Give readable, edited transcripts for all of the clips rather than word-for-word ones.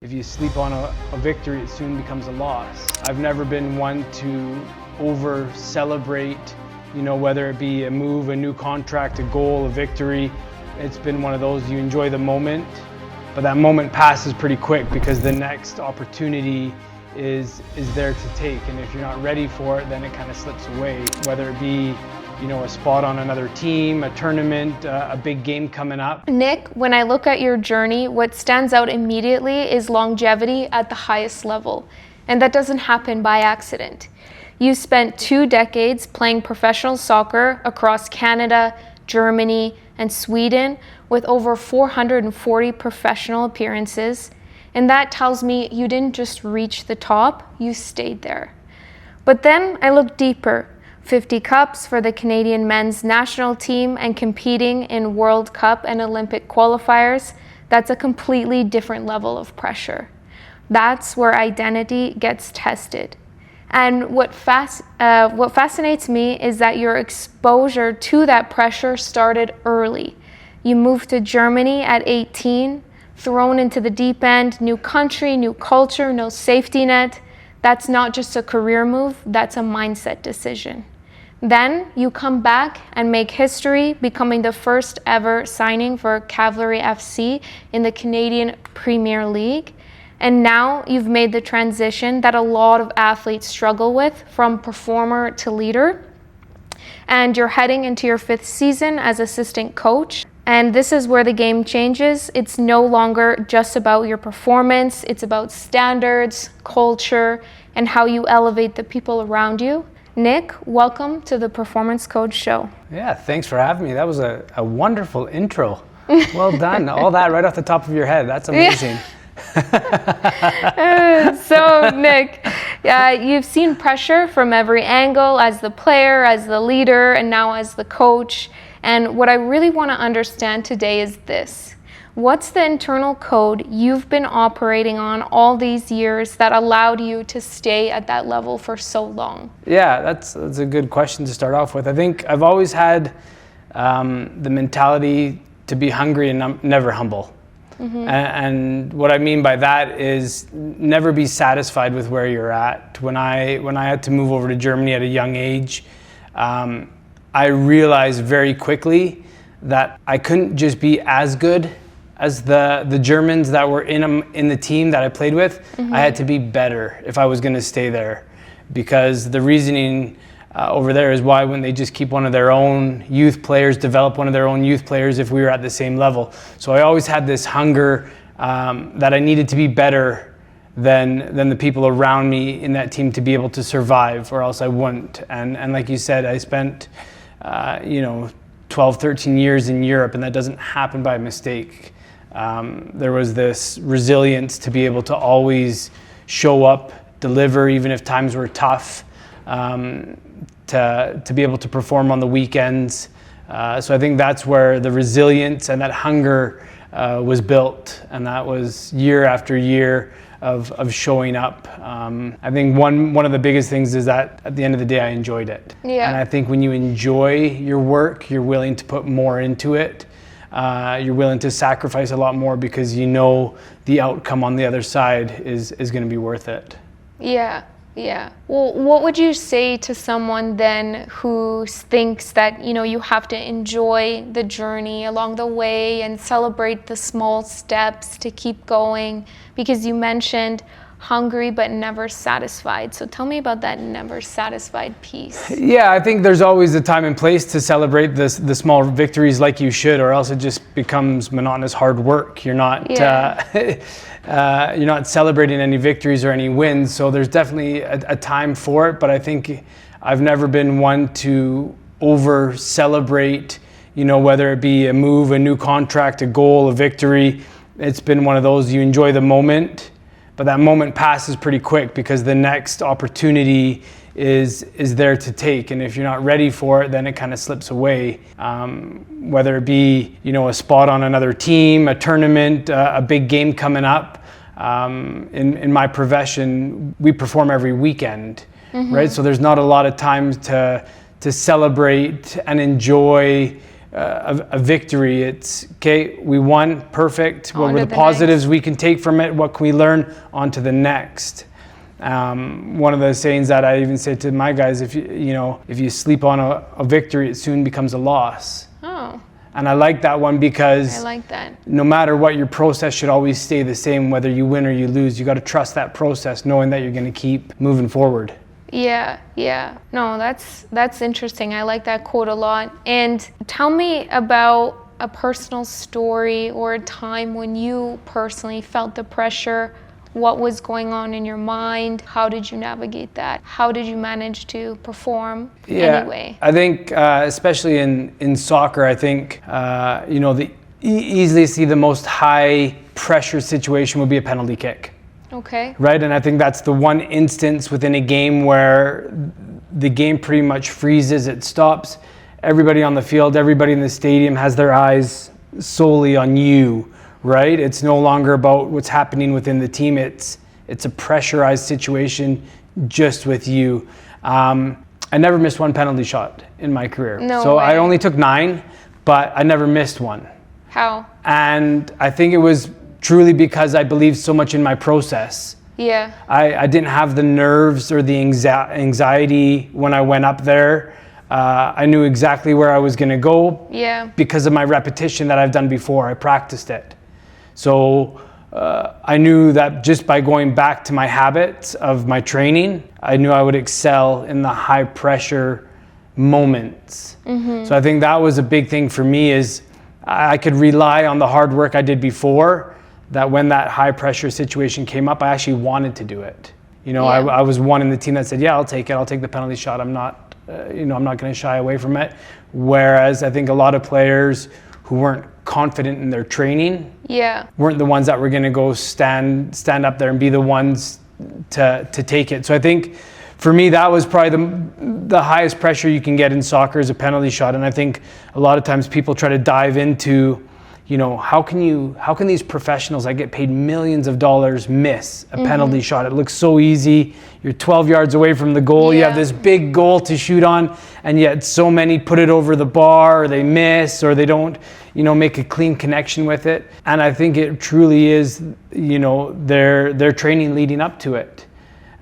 If you sleep on a victory, it soon becomes a loss. I've never been one to over-celebrate, whether it be a move, a new contract, a goal, a victory. It's been one of those, you enjoy the moment, but that moment passes pretty quick because the next opportunity is there to take. And if you're not ready for it, then it kind of slips away, whether it be a spot on another team, a tournament, a big game coming up. Nick, when I look at your journey, what stands out immediately is longevity at the highest level. And that doesn't happen by accident. You spent 2 decades playing professional soccer across Canada, Germany, and Sweden with over 440 professional appearances. And that tells me you didn't just reach the top, you stayed there. But then I look deeper. 50 cups for the Canadian men's national team and competing in World Cup and Olympic qualifiers, that's a completely different level of pressure. That's where identity gets tested. And what fascinates me is that your exposure to that pressure started early. You moved to Germany at 18, thrown into the deep end, new country, new culture, no safety net. That's not just a career move, that's a mindset decision. Then you come back and make history, becoming the first ever signing for Cavalry FC in the Canadian Premier League. And now you've made the transition that a lot of athletes struggle with, from performer to leader. And you're heading into your 5th season as assistant coach. And this is where the game changes. It's no longer just about your performance. It's about standards, culture, and how you elevate the people around you. Nick, welcome to the Performance Coach Show. Yeah, thanks for having me. That was a wonderful intro. Well done. All that right off the top of your head. That's amazing. So, Nick, you've seen pressure from every angle as the player, as the leader, and now as the coach. And what I really want to understand today is this. What's the internal code you've been operating on all these years that allowed you to stay at that level for so long? Yeah, that's a good question to start off with. I think I've always had the mentality to be hungry and never humble. Mm-hmm. And what I mean by that is never be satisfied with where you're at. When I had to move over to Germany at a young age, I realized very quickly that I couldn't just be as good as the Germans that were in the team that I played with. Mm-hmm. I had to be better if I was going to stay there, because the reasoning over there is, why wouldn't they just keep one of their own youth players, develop one of their own youth players if we were at the same level? So I always had this hunger that I needed to be better than the people around me in that team to be able to survive, or else I wouldn't. And like you said, I spent 12, 13 years in Europe, and that doesn't happen by mistake. There was this resilience to be able to always show up, deliver, even if times were tough, to be able to perform on the weekends. So I think that's where the resilience and that hunger was built, and that was year after year of showing up. I think one of the biggest things is that at the end of the day, I enjoyed it. Yeah. And I think when you enjoy your work, you're willing to put more into it. You're willing to sacrifice a lot more because the outcome on the other side is going to be worth it. Yeah. Well, what would you say to someone then who thinks that, you have to enjoy the journey along the way and celebrate the small steps to keep going? Because you mentioned hungry but never satisfied. So tell me about that never satisfied piece. Yeah, I think there's always a time and place to celebrate the small victories like you should, or else it just becomes monotonous hard work. You're not you're not celebrating any victories or any wins. So there's definitely a time for it, but I think I've never been one to over celebrate, whether it be a move, a new contract, a goal, a victory. It's been one of those, you enjoy the moment, but that moment passes pretty quick because the next opportunity is there to take. And if you're not ready for it, then it kind of slips away. Whether it be, a spot on another team, a tournament, a big game coming up. In my profession, we perform every weekend, mm-hmm. right? So there's not a lot of time to celebrate and enjoy a victory. It's, okay, we won, perfect. What were the positives we can take from it? What can we learn? On to the next. One of the sayings that I even say to my guys, if you sleep on a victory, it soon becomes a loss. Oh. And I like that one because I like that. No matter what, your process should always stay the same, whether you win or you lose. You got to trust that process, knowing that you're going to keep moving forward. Yeah. No, that's interesting. I like that quote a lot. And tell me about a personal story or a time when you personally felt the pressure. What was going on in your mind? How did you navigate that? How did you manage to perform anyway? I think, especially in soccer, I think, easily see the most high pressure situation would be a penalty kick. Okay. Right, and I think that's the one instance within a game where the game pretty much freezes, it stops. Everybody on the field, everybody in the stadium has their eyes solely on you. Right? It's no longer about what's happening within the team. It's a pressurized situation just with you. I never missed one penalty shot in my career. No way. I only took 9, but I never missed one. How? And I think it was truly because I believed so much in my process. Yeah. I didn't have the nerves or the anxiety when I went up there. I knew exactly where I was going to go. Yeah. Because of my repetition that I've done before. I practiced it. So I knew that just by going back to my habits of my training, I knew I would excel in the high pressure moments. Mm-hmm. So I think that was a big thing for me, is I could rely on the hard work I did before, that when that high pressure situation came up, I actually wanted to do it. I was one in the team that said, yeah, I'll take it. I'll take the penalty shot. I'm not going to shy away from it. Whereas I think a lot of players who weren't confident in their training weren't the ones that were going to go stand up there and be the ones to take it. So I think for me, that was probably the highest pressure you can get in soccer, is a penalty shot. And I think a lot of times people try to dive into, how can these professionals that get paid millions of dollars miss a penalty shot? It looks so easy. You're 12 yards away from the goal. You have this big goal to shoot on, and yet so many put it over the bar, or they miss, or they don't, make a clean connection with it. And I think it truly is, their training leading up to it.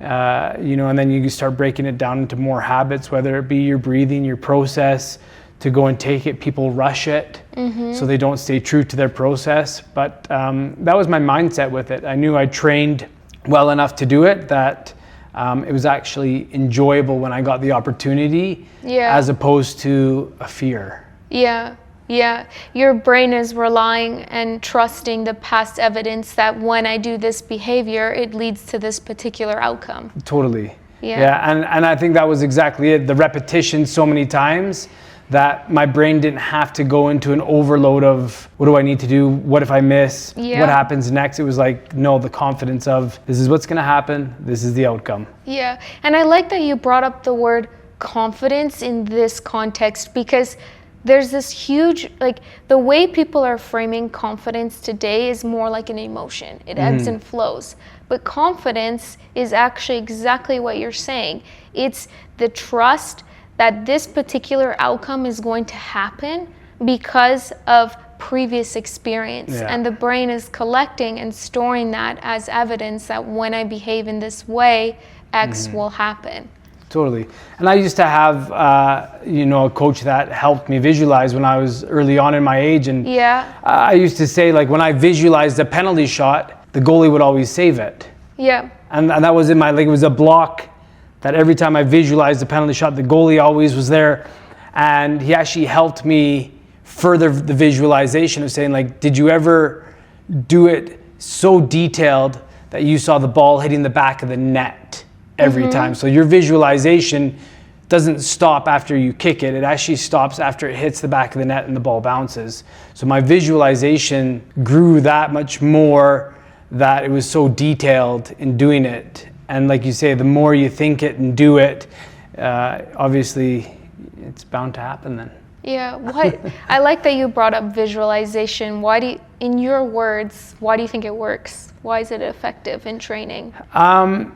And then you start breaking it down into more habits, whether it be your breathing, your process, to go and take it. People rush it, so they don't stay true to their process. But that was my mindset with it. I knew I trained well enough to do it, that it was actually enjoyable when I got the opportunity, as opposed to a fear. Yeah, your brain is relying and trusting the past evidence that when I do this behavior, it leads to this particular outcome. Totally. Yeah, and I think that was exactly it. The repetition so many times that my brain didn't have to go into an overload of, what do I need to do? What if I miss? What happens next? It was like, no, the confidence of, this is what's going to happen. This is the outcome. Yeah, and I like that you brought up the word confidence in this context, because there's this huge, the way people are framing confidence today is more like an emotion. It ebbs and flows. But confidence is actually exactly what you're saying. It's the trust that this particular outcome is going to happen because of previous experience. And the brain is collecting and storing that as evidence that when I behave in this way, X will happen. Totally. And I used to have, a coach that helped me visualize when I was early on in my age. And I used to say, when I visualized a penalty shot, the goalie would always save it. Yeah. And that was in my, it was a block that every time I visualized the penalty shot, the goalie always was there. And he actually helped me further the visualization of saying, did you ever do it so detailed that you saw the ball hitting the back of the net every time? So your visualization doesn't stop after you kick it. It actually stops after it hits the back of the net and the ball bounces. So my visualization grew that much more, that it was so detailed in doing it. And like you say, the more you think it and do it, obviously it's bound to happen then. Yeah, I like that you brought up visualization. Why in your words, why do you think it works? Why is it effective in training?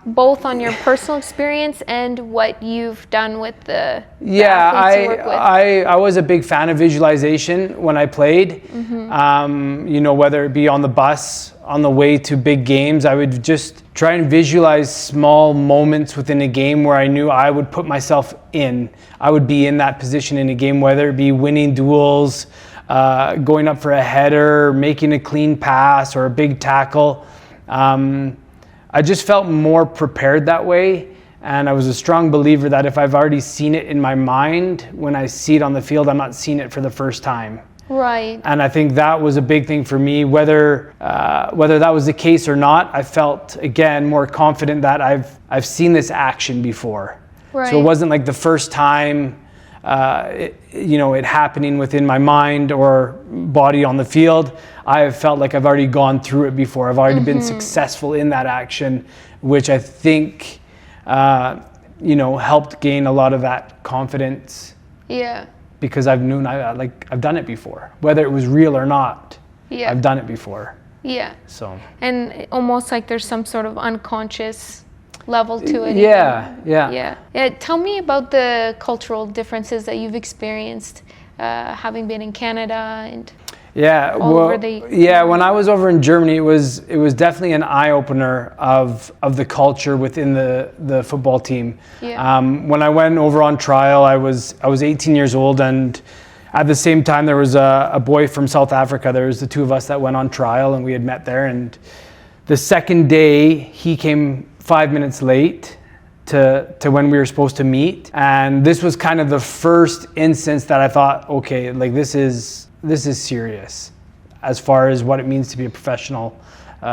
Both on your personal experience and what you've done with the athletes you work with. I was a big fan of visualization when I played. Whether it be on the bus, on the way to big games, I would just try and visualize small moments within a game where I knew I would put myself in. I would be in that position in a game, whether it be winning duels, going up for a header, making a clean pass or a big tackle. I just felt more prepared that way, and I was a strong believer that if I've already seen it in my mind, when I see it on the field, I'm not seeing it for the first time. Right. And I think that was a big thing for me. Whether that was the case or not, I felt again more confident that I've seen this action before. Right. So it wasn't like the first time it happening within my mind or body on the field. I have felt like I've already gone through it before. I've already been successful in that action, which I think helped gain a lot of that confidence. Yeah. Because I've known I've done it before, whether it was real or not. Yeah. I've done it before. Yeah. So. And almost like there's some sort of unconscious level to it. Yeah. Tell me about the cultural differences that you've experienced, having been in Canada and when I was over in Germany, it was definitely an eye opener of the culture within the football team. Yeah. When I went over on trial, I was 18 years old, and at the same time there was a boy from South Africa. There was the two of us that went on trial, and we had met there. And the second day, he came 5 minutes late to when we were supposed to meet, and this was kind of the first instance that I thought, okay, like this is serious as far as what it means to be a professional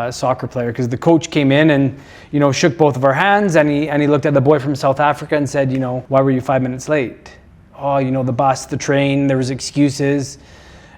soccer player. Because the coach came in and shook both of our hands, and he looked at the boy from South Africa and said, why were you 5 minutes late? Oh, the bus, the train, there was excuses.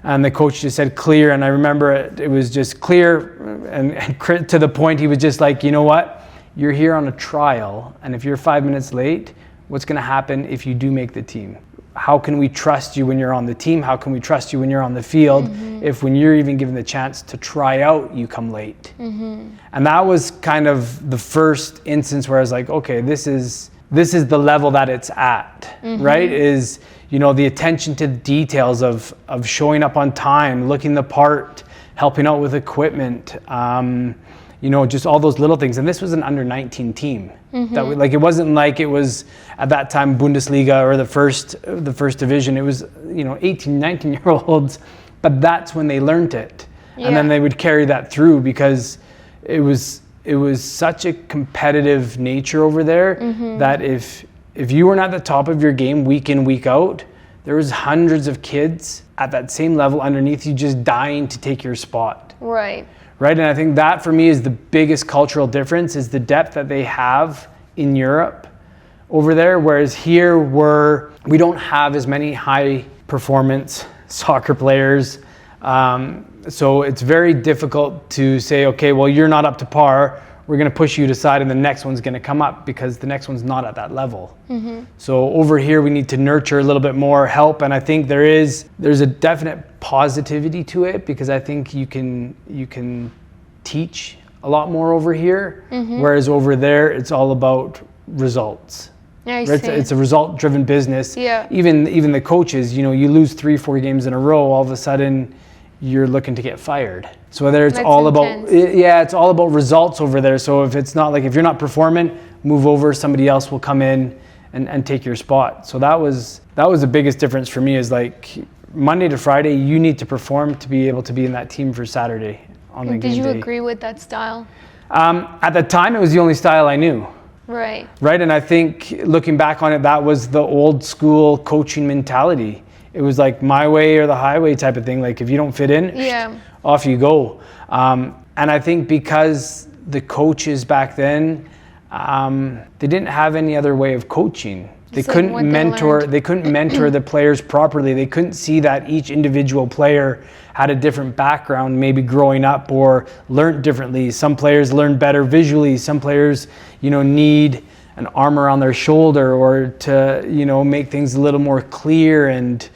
And the coach just said clear, and I remember it was just clear and to the point. He was just like, you know what? You're here on a trial, and if you're 5 minutes late, what's going to happen if you do make the team? How can we trust you when you're on the team? How can we trust you when you're on the field if when you're even given the chance to try out, you come late? And that was kind of the first instance where I was like, okay, this is the level that it's at, right? Is, the attention to the details of showing up on time, looking the part, helping out with equipment, just all those little things. And this was an under 19 team. That it wasn't like it was at that time Bundesliga or the first division. It was 18, 19-year-olds, but that's when they learned it. And then they would carry that through, because it was such a competitive nature over there that if you weren't at the top of your game week in, week out, there was hundreds of kids at that same level underneath you just dying to take your spot. Right, and I think that for me is the biggest cultural difference, is the depth that they have in Europe over there, whereas here we don't have as many high performance soccer players. So it's very difficult to say, okay, well, you're not up to par, we're going to push you to side, and the next one's going to come up, because the next one's not at that level. So over here we need to nurture a little bit more help, and I think there's a definite positivity to it, because I think you can teach a lot more over here, whereas over there it's all about results. It's a result-driven business. Even the coaches, you lose 3-4 games in a row, all of a sudden you're looking to get fired. So whether it's it's all about results over there. So if you're not performing, move over, somebody else will come in and take your spot. So that was the biggest difference for me, is like Monday to Friday, you need to perform to be able to be in that team for Saturday on the game day. Did you agree with that style? At the time, it was the only style I knew. Right. And I think looking back on it, that was the old school coaching mentality. It was like my way or the highway type of thing. Like if you don't fit in, off you go. And I think because the coaches back then, they didn't have any other way of coaching. They couldn't mentor the players properly. They couldn't see that each individual player had a different background, maybe growing up, or learned differently. Some players learn better visually. Some players, need an arm around their shoulder, or to, make things a little more clear. And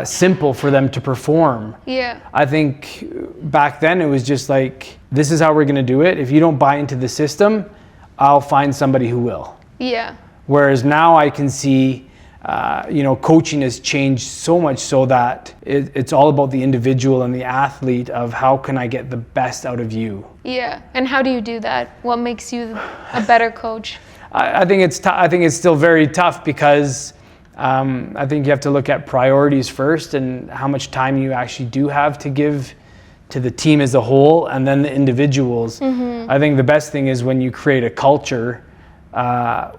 simple for them to perform. Yeah. I think back then it was just like, this is how we're going to do it. If you don't buy into the system, I'll find somebody who will. Yeah. Whereas now I can see, coaching has changed so much so that it's all about the individual and the athlete of how can I get the best out of you. Yeah. And how do you do that? What makes you a better coach? I think it's still very tough because I think you have to look at priorities first and how much time you actually do have to give to the team as a whole and then the individuals. Mm-hmm. I think the best thing is when you create a culture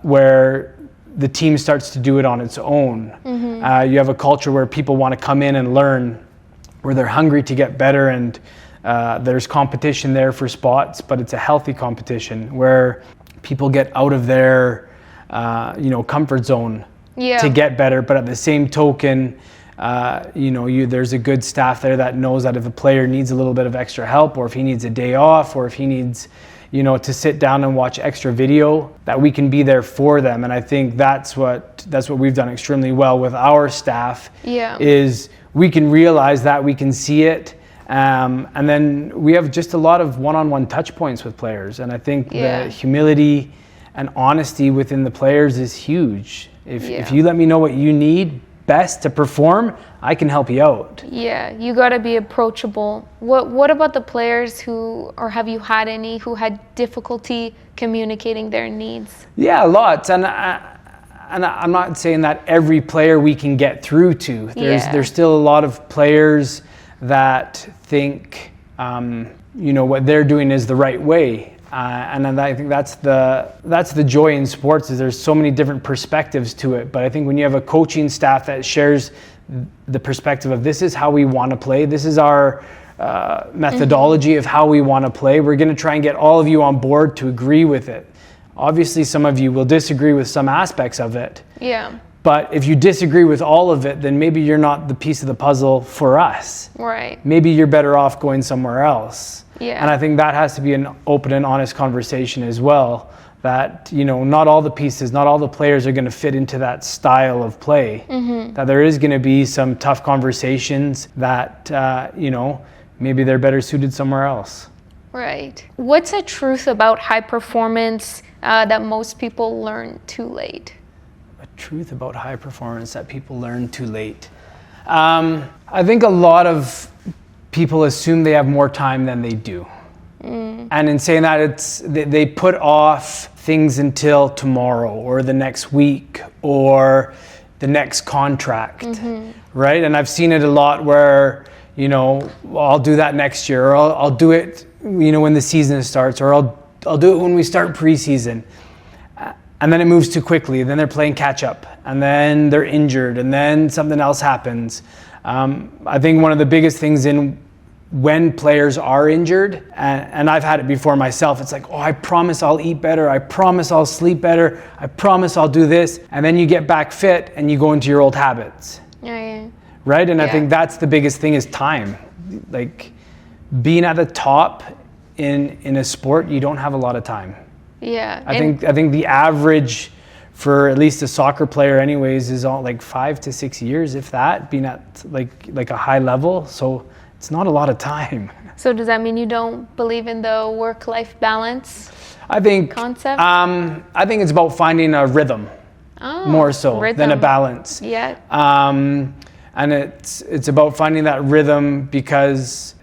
where the team starts to do it on its own. Mm-hmm. You have a culture where people want to come in and learn, where they're hungry to get better, and there's competition there for spots, but it's a healthy competition where people get out of their comfort zone to get better. But at the same token, there's a good staff there that knows that if a player needs a little bit of extra help, or if he needs a day off, or if he needs to sit down and watch extra video, that we can be there for them. And I think that's what we've done extremely well with our staff. Yeah. Is we can realize that, we can see it, and then we have just a lot of one-on-one touch points with players. And I think the humility and honesty within the players is huge. If you let me know what you need best to perform, I can help you out. Yeah, you got to be approachable. What about the players or have you had any who had difficulty communicating their needs? Yeah, lots. And I'm not saying that every player we can get through to. There's still a lot of players that think what they're doing is the right way. And I think that's the joy in sports, is there's so many different perspectives to it. But I think when you have a coaching staff that shares the perspective of, this is how we want to play, this is our methodology of how we want to play, we're going to try and get all of you on board to agree with it. Obviously, some of you will disagree with some aspects of it. Yeah. But if you disagree with all of it, then maybe you're not the piece of the puzzle for us. Right. Maybe you're better off going somewhere else. Yeah. And I think that has to be an open and honest conversation as well, that, not all the pieces, not all the players are going to fit into that style of play. Mm-hmm. That there is going to be some tough conversations that, maybe they're better suited somewhere else. Right. What's a truth about high performance that most people learn too late? A truth about high performance that people learn too late. I think a lot of people assume they have more time than they do. Mm. And in saying that, they put off things until tomorrow or the next week or the next contract, mm-hmm. right? And I've seen it a lot where, I'll do that next year, or I'll do it, when the season starts, or I'll do it when we start preseason. And then it moves too quickly. Then they're playing catch up, and then they're injured, and then something else happens. I think one of the biggest things when players are injured, and I've had it before myself, it's like, I promise I'll eat better, I promise I'll sleep better, I promise I'll do this, and then you get back fit and you go into your old habits. Yeah. Right? And I think that's the biggest thing, is time. Like, being at the top in a sport, you don't have a lot of time. Yeah. I think the average for at least a soccer player anyways is all like 5 to 6 years, if that, being at like a high level. So it's not a lot of time. So does that mean you don't believe in the work-life balance concept? I think it's about finding a rhythm, more so than a balance. Yeah. And it's about finding that rhythm because,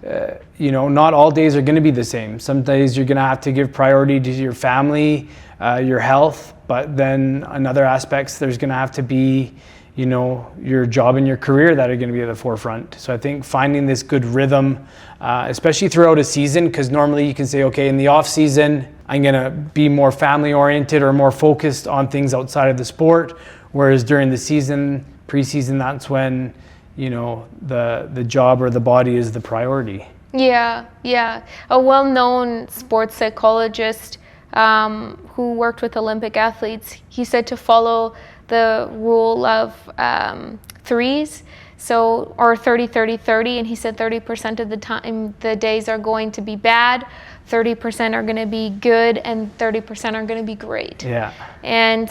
not all days are going to be the same. Some days you're going to have to give priority to your family, your health, but then in other aspects there's going to have to be, your job and your career that are going to be at the forefront. So I think finding this good rhythm, especially throughout a season, because normally you can say, okay, in the off season, I'm going to be more family oriented or more focused on things outside of the sport. Whereas during the season, preseason, that's when, the job or the body is the priority. Yeah. A well-known sports psychologist who worked with Olympic athletes, he said to follow the rule of threes, or 30-30-30, and he said 30% of the time the days are going to be bad, 30% are going to be good and 30% are going to be great. Yeah. And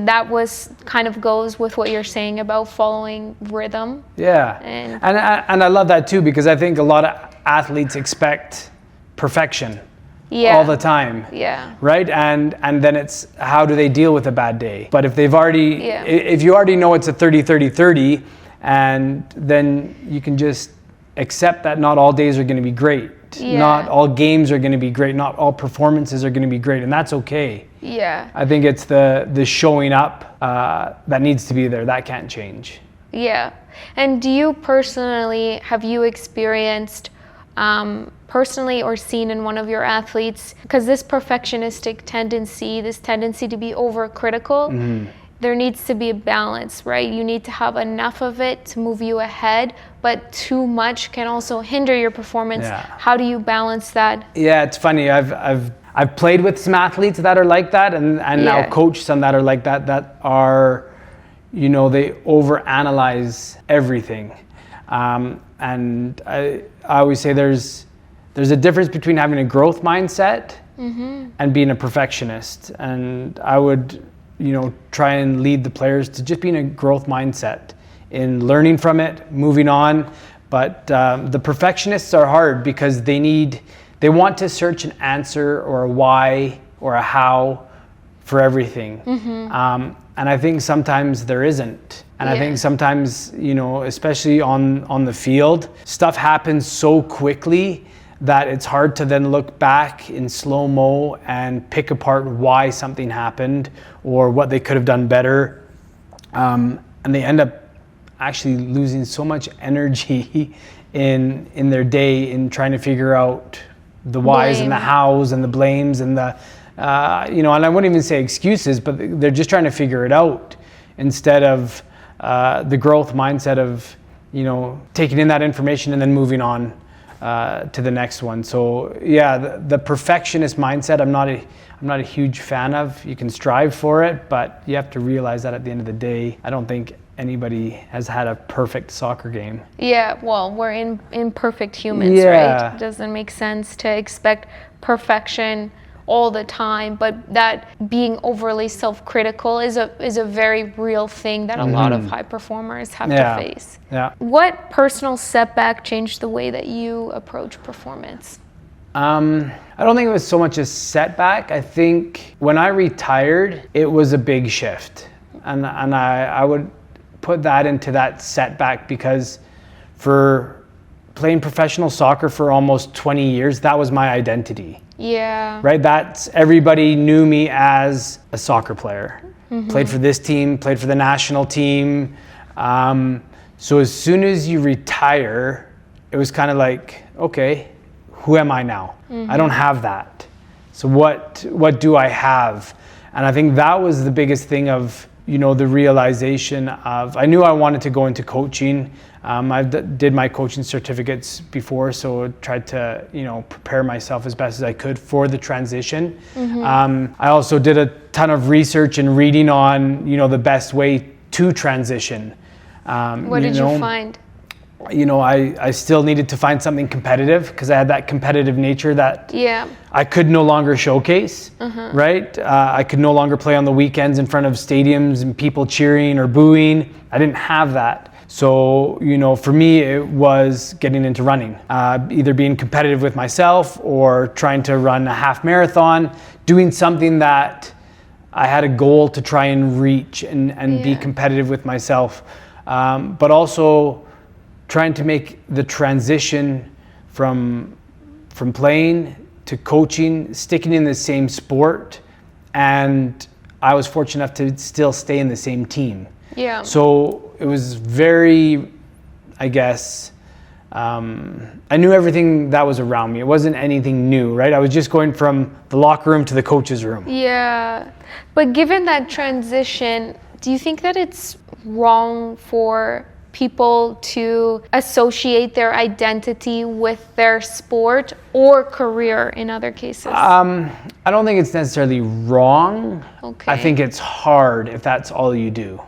that was kind of goes with what you're saying about following rhythm. Yeah. And I love that too, because I think a lot of athletes expect perfection all the time. Yeah. Right? And then it's how do they deal with a bad day? But if you already know it's a 30-30-30, and then you can just accept that not all days are going to be great. Yeah. Not all games are going to be great. Not all performances are going to be great, and that's okay. Yeah. I think it's the showing up that needs to be there. That can't change. Yeah. And do you personally, have you experienced personally or seen in one of your athletes, because this perfectionistic tendency, this tendency to be overcritical, there needs to be a balance, right? You need to have enough of it to move you ahead, but too much can also hinder your performance. Yeah. How do you balance that? Yeah, it's funny. I've played with some athletes that are like that, and now coach some that are like that are, they overanalyze everything. And I always say there's a difference between having a growth mindset and being a perfectionist. And I would, try and lead the players to just being a growth mindset in learning from it, moving on. But the perfectionists are hard because they want to search an answer or a why or a how for everything. And I think sometimes there isn't. And I think sometimes, especially on the field, stuff happens so quickly that it's hard to then look back in slow-mo and pick apart why something happened or what they could have done better. And they end up actually losing so much energy in their day in trying to figure out the whys and the hows and the blames and the, and I wouldn't even say excuses, but they're just trying to figure it out instead of the growth mindset of, taking in that information and then moving on to the next one. So the perfectionist mindset, I'm not a huge fan of. You can strive for it, but you have to realize that at the end of the day, I don't think anybody has had a perfect soccer game. Yeah, well, we're imperfect humans, right? It doesn't make sense to expect perfection all the time, but that being overly self-critical is a very real thing that a lot of high performers have to face. Yeah. What personal setback changed the way that you approach performance? I don't think it was so much a setback. I think when I retired, it was a big shift. And I would put that into that setback because for playing professional soccer for almost 20 years, that was my identity. Yeah. Right? Everybody knew me as a soccer player. Played for this team, played for the national team. So as soon as you retire, it was kind of like, okay, who am I now? I don't have that. So what do I have? And I think that was the biggest thing of, the realization of, I knew I wanted to go into coaching. I did my coaching certificates before, so tried to, prepare myself as best as I could for the transition. I also did a ton of research and reading on, the best way to transition. What did you find? I still needed to find something competitive because I had that competitive nature that I could no longer showcase, right? I could no longer play on the weekends in front of stadiums and people cheering or booing. I didn't have that. So, for me, it was getting into running, either being competitive with myself or trying to run a half marathon, doing something that I had a goal to try and reach and be competitive with myself. But also trying to make the transition from playing to coaching, sticking in the same sport. And I was fortunate enough to still stay in the same team. Yeah. So it was very, I guess, I knew everything that was around me. It wasn't anything new, right? I was just going from the locker room to the coach's room. Yeah. But given that transition, do you think that it's wrong for people to associate their identity with their sport or career in other cases? I don't think it's necessarily wrong. Okay. I think it's hard if that's all you do.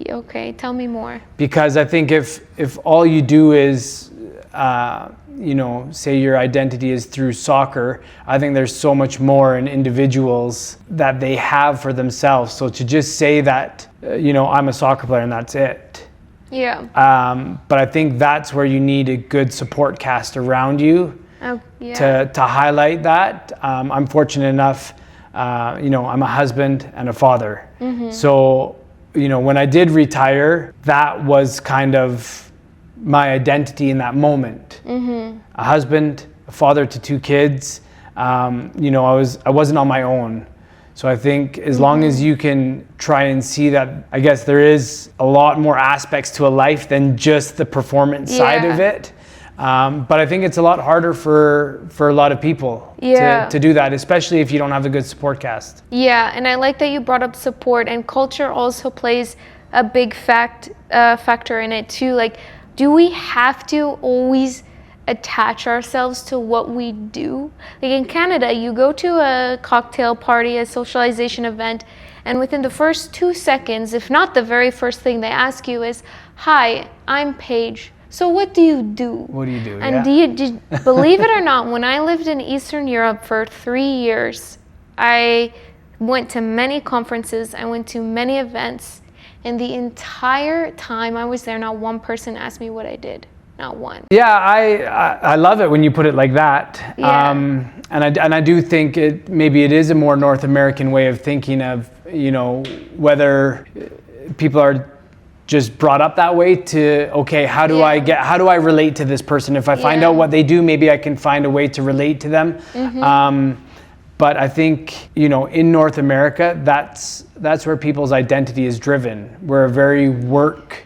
Okay, tell me more. Because I think if all you do is say your identity is through soccer. I think there's so much more in individuals that they have for themselves. So to just say that, I'm a soccer player and that's it. Yeah. But I think that's where you need a good support cast around you to highlight that. I'm fortunate enough, I'm a husband and a father. Mm-hmm. So, when I did retire, that was kind of my identity in that moment. Mm-hmm. A husband, a father to 2 kids. I wasn't on my own. So I think as long as you can try and see that, I guess there is a lot more aspects to a life than just the performance side of it. But I think it's a lot harder for a lot of people to do that, especially if you don't have a good support cast. Yeah, and I like that you brought up support, and culture also plays a big factor in it too. Like, do we have to always attach ourselves to what we do? Like in Canada, you go to a cocktail party, a socialization event, and within the first 2 seconds, if not the very first thing they ask you is, "Hi, I'm Paige. So what do you do?" What do you do? And believe it or not, when I lived in Eastern Europe for 3 years, I went to many conferences, I went to many events, and the entire time I was there, not one person asked me what I did. Not one. Yeah, I love it when you put it like that. Yeah. And I do think maybe it is a more North American way of thinking of, whether people are just brought up that way to, okay, how do I relate to this person? If I find out what they do, maybe I can find a way to relate to them. Mm-hmm. But I think, in North America, that's where people's identity is driven. We're a very work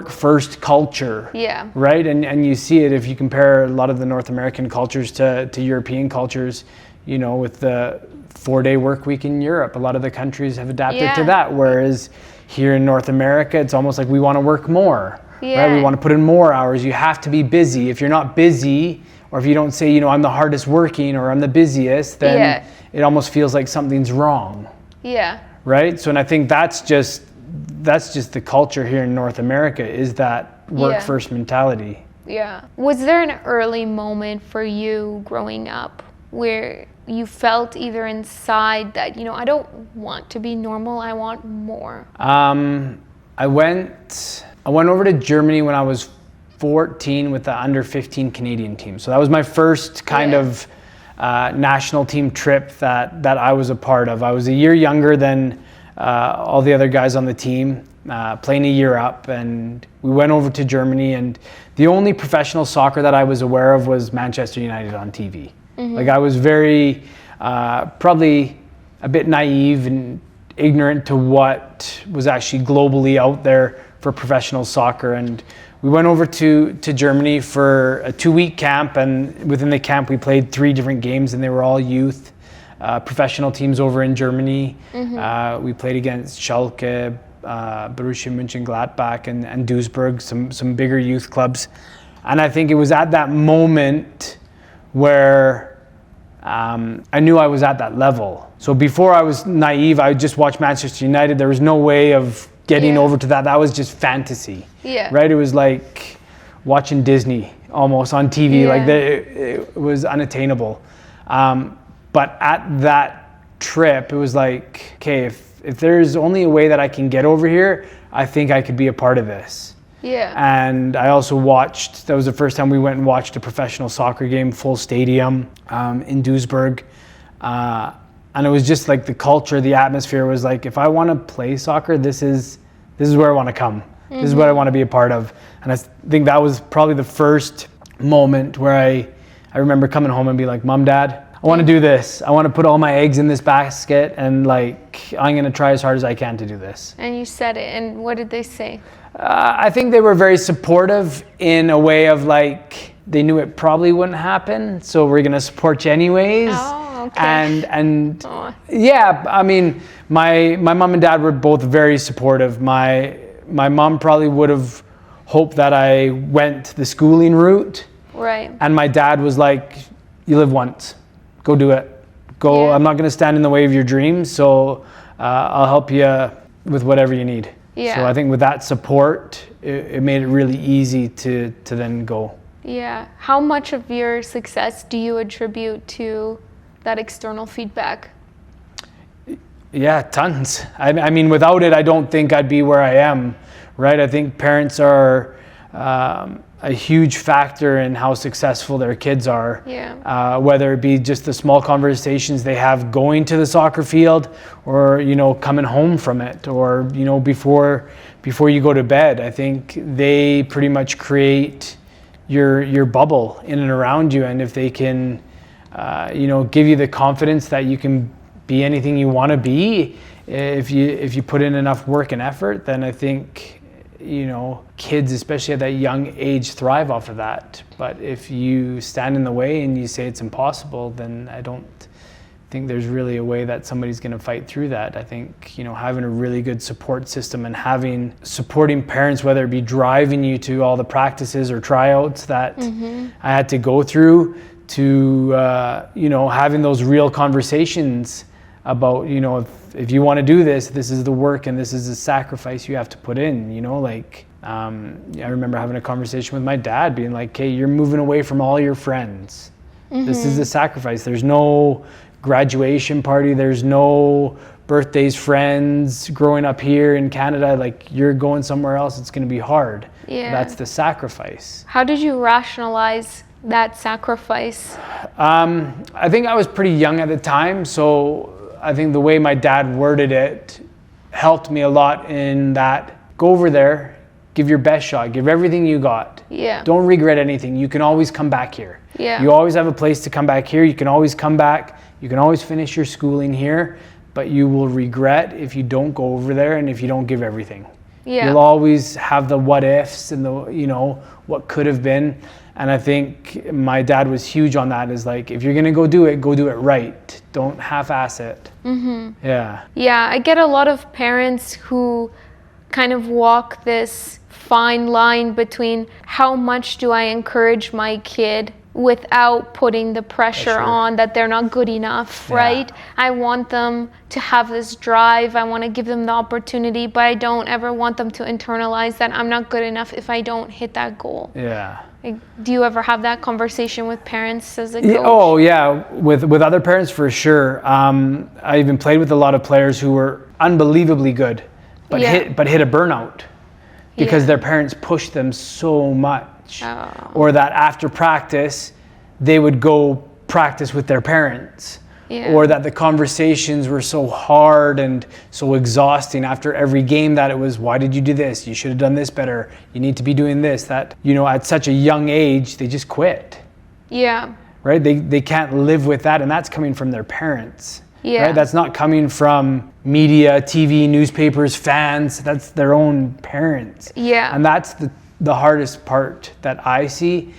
first culture. Yeah. Right? And you see it if you compare a lot of the North American cultures to European cultures, with the 4-day work week in Europe. A lot of the countries have adapted to that. Whereas here in North America, it's almost like we want to work more. Yeah. Right? We want to put in more hours. You have to be busy. If you're not busy, or if you don't say, I'm the hardest working or I'm the busiest, then it almost feels like something's wrong. Yeah. Right? So, and I think that's just the culture here in North America, is that work first mentality. Yeah. Was there an early moment for you growing up where you felt either inside that, I don't want to be normal, I want more? I went over to Germany when I was 14 with the under 15 Canadian team. So that was my first kind of national team trip that I was a part of. I was a year younger than all the other guys on the team, playing a year up, and we went over to Germany, and the only professional soccer that I was aware of was Manchester United on TV. Mm-hmm. Like, I was very, probably a bit naive and ignorant to what was actually globally out there for professional soccer. And we went over to Germany for a 2-week camp, and within the camp we played 3 different games, and they were all youth professional teams over in Germany. Mm-hmm. We played against Schalke, Borussia Mönchengladbach, and Duisburg, some bigger youth clubs. And I think it was at that moment where I knew I was at that level. So before I was naive, I just watched Manchester United. There was no way of getting over to that. That was just fantasy. Yeah. Right? It was like watching Disney almost on TV. Yeah. Like it was unattainable. But at that trip, it was like, okay, if there's only a way that I can get over here, I think I could be a part of this. Yeah. And I also watched, that was the first time we went and watched a professional soccer game, full stadium, in Duisburg. And it was just like the culture, the atmosphere was like, if I want to play soccer, this is where I want to come. Mm-hmm. This is what I want to be a part of. And I think that was probably the first moment where I remember coming home and be like, Mom, Dad, I want to do this. I want to put all my eggs in this basket, and like, I'm going to try as hard as I can to do this. And you said it, and what did they say? I think they were very supportive in a way of like, they knew it probably wouldn't happen, so we're going to support you anyways. Oh, okay. And yeah, I mean, my mom and dad were both very supportive. My mom probably would have hoped that I went the schooling route. Right. And my dad was like, you live once. Go do it. Go. Yeah. I'm not going to stand in the way of your dreams, so I'll help you with whatever you need. Yeah. So I think with that support, it made it really easy to then go. Yeah. How much of your success do you attribute to that external feedback? Yeah, tons. I mean, without it, I don't think I'd be where I am, right? I think parents are a huge factor in how successful their kids are. Yeah. Whether it be just the small conversations they have going to the soccer field, or coming home from it, or before you go to bed. I think they pretty much create your bubble in and around you, and if they can give you the confidence that you can be anything you want to be, if you put in enough work and effort, then I think kids, especially at that young age, thrive off of that. But if you stand in the way and you say it's impossible, then I don't think there's really a way that somebody's going to fight through that. I think having a really good support system and having supporting parents, whether it be driving you to all the practices or tryouts that I had to go through, to having those real conversations about if you want to do this is the work and this is the sacrifice you have to put in. I remember having a conversation with my dad, being like, "Hey, you're moving away from all your friends. This is the sacrifice. There's no graduation party. There's no birthdays, friends growing up here in Canada. Like, you're going somewhere else. It's going to be hard. Yeah. That's the sacrifice." How did you rationalize that sacrifice? I think I was pretty young at the time, so I think the way my dad worded it helped me a lot in that, go over there, give your best shot, give everything you got. Yeah. Don't regret anything. You can always come back here. Yeah. You always have a place to come back here. You can always come back. You can always finish your schooling here, but you will regret if you don't go over there and if you don't give everything. Yeah. You'll always have the what ifs and the, what could have been. And I think my dad was huge on that, is like, if you're going to go do it right. Don't half-ass it. Yeah. Yeah, I get a lot of parents who kind of walk this fine line between how much do I encourage my kid without putting the pressure on that they're not good enough, right? I want them to have this drive. I want to give them the opportunity, but I don't ever want them to internalize that I'm not good enough if I don't hit that goal. Yeah. Like, do you ever have that conversation with parents as a coach? Oh yeah, with other parents for sure. I even played with a lot of players who were unbelievably good, but hit a burnout because their parents pushed them so much. Or that after practice they would go practice with their parents. Or that the conversations were so hard and so exhausting after every game that it was, why did you do this? You should have done this better. You need to be doing this. That, at such a young age, they just quit. Yeah. Right? They can't live with that, and that's coming from their parents. Yeah. Right? That's not coming from media, TV, newspapers, fans. That's their own parents. Yeah. And that's the hardest part that I see.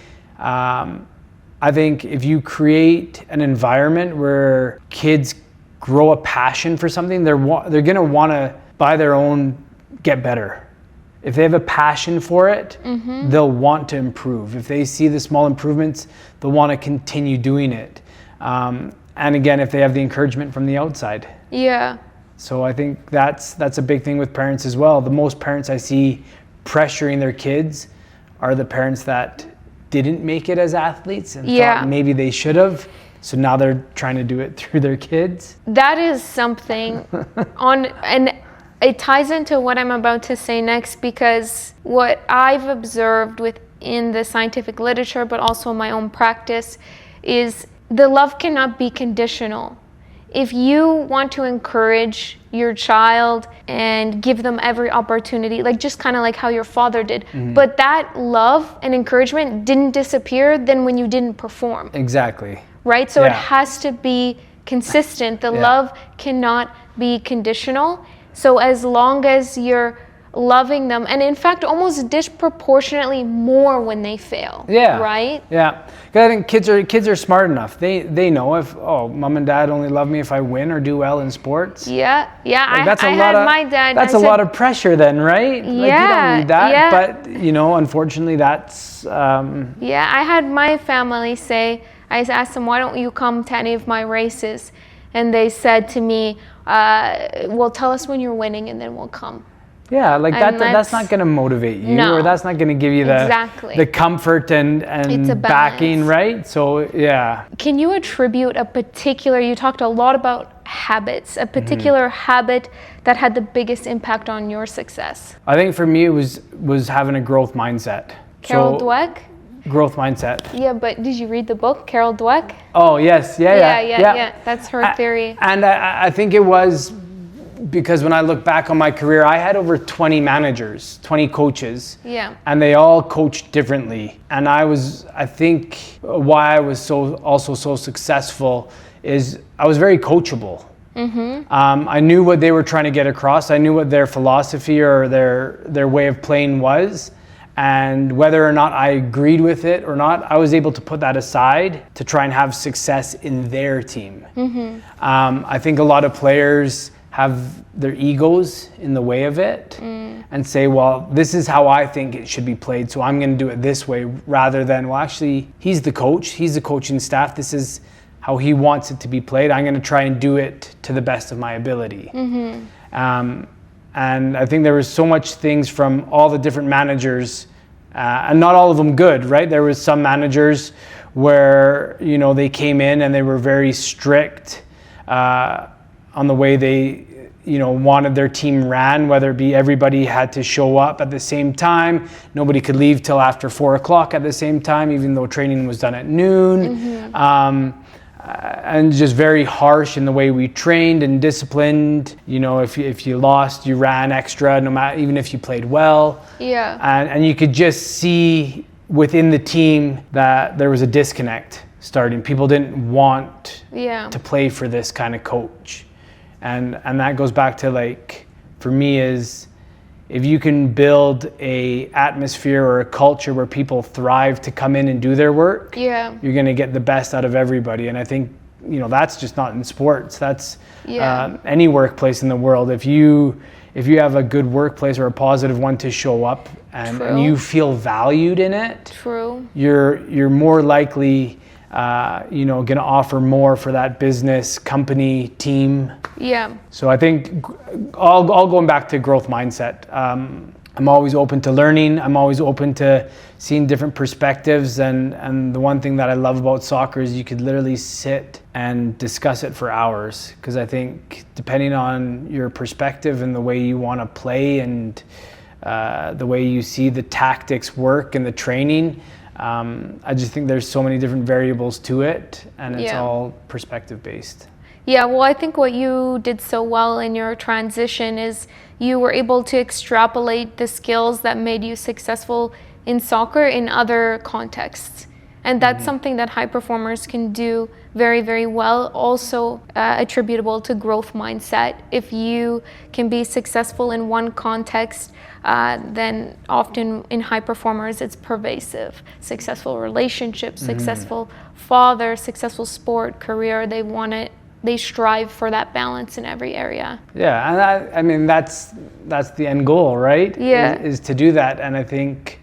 I think if you create an environment where kids grow a passion for something, they're going to want to, by their own, get better. If they have a passion for it, they'll want to improve. If they see the small improvements, they'll want to continue doing it. And again, if they have the encouragement from the outside. Yeah. So I think that's a big thing with parents as well. The most parents I see pressuring their kids are the parents that didn't make it as athletes and thought maybe they should have. So now they're trying to do it through their kids. That is something and it ties into what I'm about to say next, because what I've observed within the scientific literature, but also my own practice, is the love cannot be conditional. If you want to encourage your child and give them every opportunity, like just kind of like how your father did, but that love and encouragement didn't disappear then when you didn't perform. Exactly. Right? So it has to be consistent. The love cannot be conditional. So as long as you're loving them, and in fact almost disproportionately more when they fail. Yeah. Right? Yeah. Because I think kids are smart enough. They know if mom and dad only love me if I win or do well in sports. Yeah. Yeah. Like, I had my dad. That's a lot of pressure then, right? Yeah. Like, you don't need that. Yeah. But unfortunately that's Yeah, I had my family say, I asked them, why don't you come to any of my races? And they said to me, well, tell us when you're winning and then we'll come. Yeah, like that's not going to motivate you, No. or that's not going to give you the comfort and backing, right? So, yeah. Can you attribute you talked a lot about habits, a particular habit that had the biggest impact on your success? I think for me it was having a growth mindset. Carol Dweck? Growth mindset. Yeah, but did you read the book, Carol Dweck? Oh, yes. Yeah. That's her theory. And I think it was because when I look back on my career, I had over 20 managers, 20 coaches. Yeah. And they all coached differently. And I think why I was also so successful is I was very coachable. I knew what they were trying to get across. I knew what their philosophy or their way of playing was. And whether or not I agreed with it or not, I was able to put that aside to try and have success in their team. I think a lot of players have their egos in the way of it and say, well, this is how I think it should be played, so I'm going to do it this way, rather than, well, actually, he's the coach, he's the coaching staff, this is how he wants it to be played. I'm going to try and do it to the best of my ability. And I think there was so much things from all the different managers, and not all of them good, right? There was some managers where, they came in and they were very strict on the way they, wanted their team ran, whether it be everybody had to show up at the same time. Nobody could leave till after 4:00 at the same time, even though training was done at noon. And just very harsh in the way we trained and disciplined. If you lost, you ran extra, no matter, even if you played well. Yeah. And you could just see within the team that there was a disconnect starting. People didn't want to play for this kind of coach. And that goes back to, like, for me, is if you can build a atmosphere or a culture where people thrive to come in and do their work, you're going to get the best out of everybody. And I think, that's just not in sports. That's any workplace in the world. If you have a good workplace or a positive one to show up and you feel valued in it, you're more likely going to offer more for that business, company, team. Yeah. So I think all going back to growth mindset. I'm always open to learning. I'm always open to seeing different perspectives. And the one thing that I love about soccer is you could literally sit and discuss it for hours. Because I think depending on your perspective and the way you want to play and the way you see the tactics work and the training, I just think there's so many different variables to it, and it's all perspective based. Yeah, well, I think what you did so well in your transition is you were able to extrapolate the skills that made you successful in soccer in other contexts. And that's something that high performers can do very, very well, also attributable to growth mindset. If you can be successful in one context, then often in high performers it's pervasive. Successful relationships, successful father, successful sport, career, they strive for that balance in every area. Yeah, and I mean that's the end goal, right? Yeah. Is to do that. And I think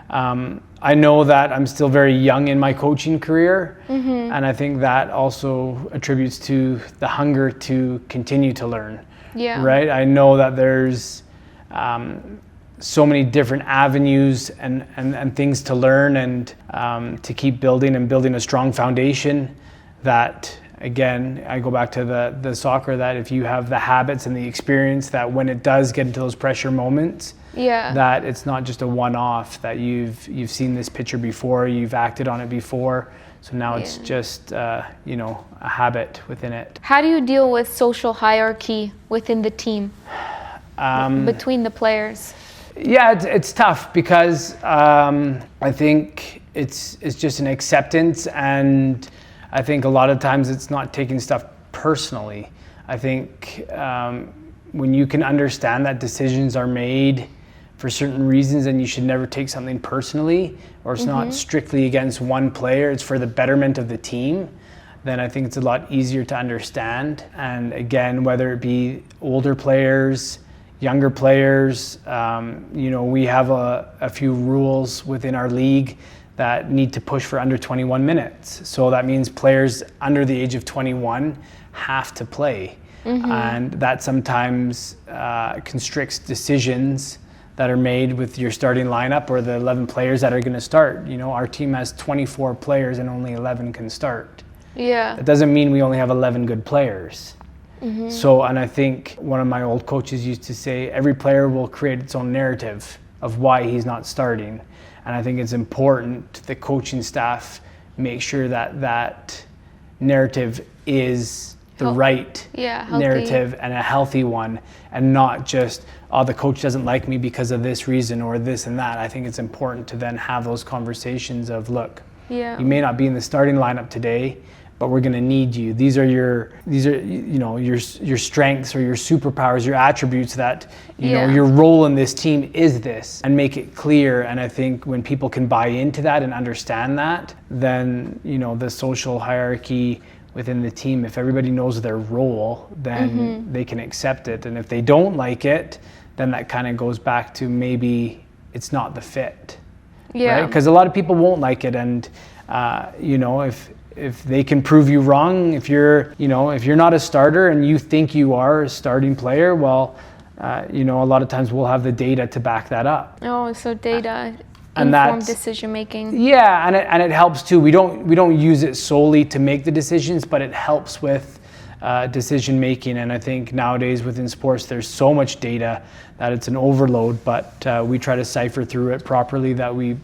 I know that I'm still very young in my coaching career, and I think that also attributes to the hunger to continue to learn. Yeah. Right? I know that there's so many different avenues and things to learn and to keep building a strong foundation that, again, I go back to the soccer, that if you have the habits and the experience, that when it does get into those pressure moments, that it's not just a one-off, that you've seen this picture before, you've acted on it before, so now it's just a habit within it. How do you deal with social hierarchy within the team, between the players? Yeah, it's tough because I think it's just an acceptance, and I think a lot of times it's not taking stuff personally. I think when you can understand that decisions are made for certain reasons and you should never take something personally, or it's not strictly against one player, it's for the betterment of the team, then I think it's a lot easier to understand. And again, whether it be older players, younger players, we have a few rules within our league that need to push for under 21 minutes. So that means players under the age of 21 have to play. And that sometimes constricts decisions that are made with your starting lineup or the 11 players that are going to start. You know, our team has 24 players and only 11 can start. Yeah. That doesn't mean we only have 11 good players. So, and I think one of my old coaches used to say, every player will create its own narrative of why he's not starting. And I think it's important the coaching staff make sure that that narrative is the right narrative and a healthy one, and not just, oh, the coach doesn't like me because of this reason or this and that. I think it's important to then have those conversations of, look, you may not be in the starting lineup today, but we're going to need you. These are your strengths or your superpowers, your attributes that, you know, your role in this team is this, and make it clear. And I think when people can buy into that and understand that, then, you know, the social hierarchy within the team, if everybody knows their role, then they can accept it. And if they don't like it, then that kind of goes back to maybe it's not the fit. Right? Because a lot of people won't like it. And, you know, if they can prove you wrong, if you're not a starter and you think you are a starting player, well, you know, a lot of times we'll have the data to back that up. Oh, so data informed decision making. Yeah, and it helps too. We don't use it solely to make the decisions, but it helps with decision making. And I think nowadays within sports, there's so much data that it's an overload. But we try to cipher through it properly, that we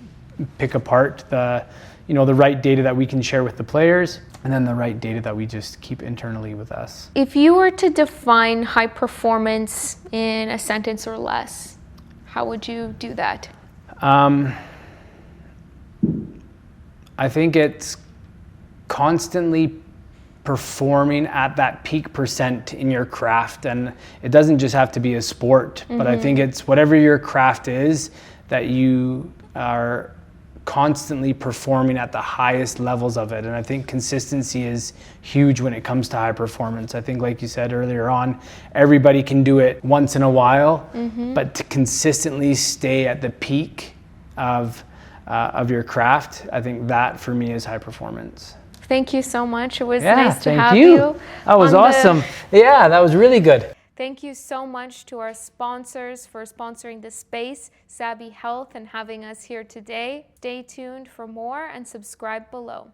pick apart the right data that we can share with the players, and then the right data that we just keep internally with us. If you were to define high performance in a sentence or less, how would you do that? I think it's constantly performing at that peak percent in your craft. And it doesn't just have to be a sport, but I think it's whatever your craft is, that you are constantly performing at the highest levels of it. And I think consistency is huge when it comes to high performance. I think, like you said earlier on, everybody can do it once in a while, but to consistently stay at the peak of your craft, I think that for me is high performance. Thank you so much. It was nice to have you. That was awesome. Yeah, that was really good. Thank you so much to our sponsors for sponsoring this space, Savvy Health, and having us here today. Stay tuned for more and subscribe below.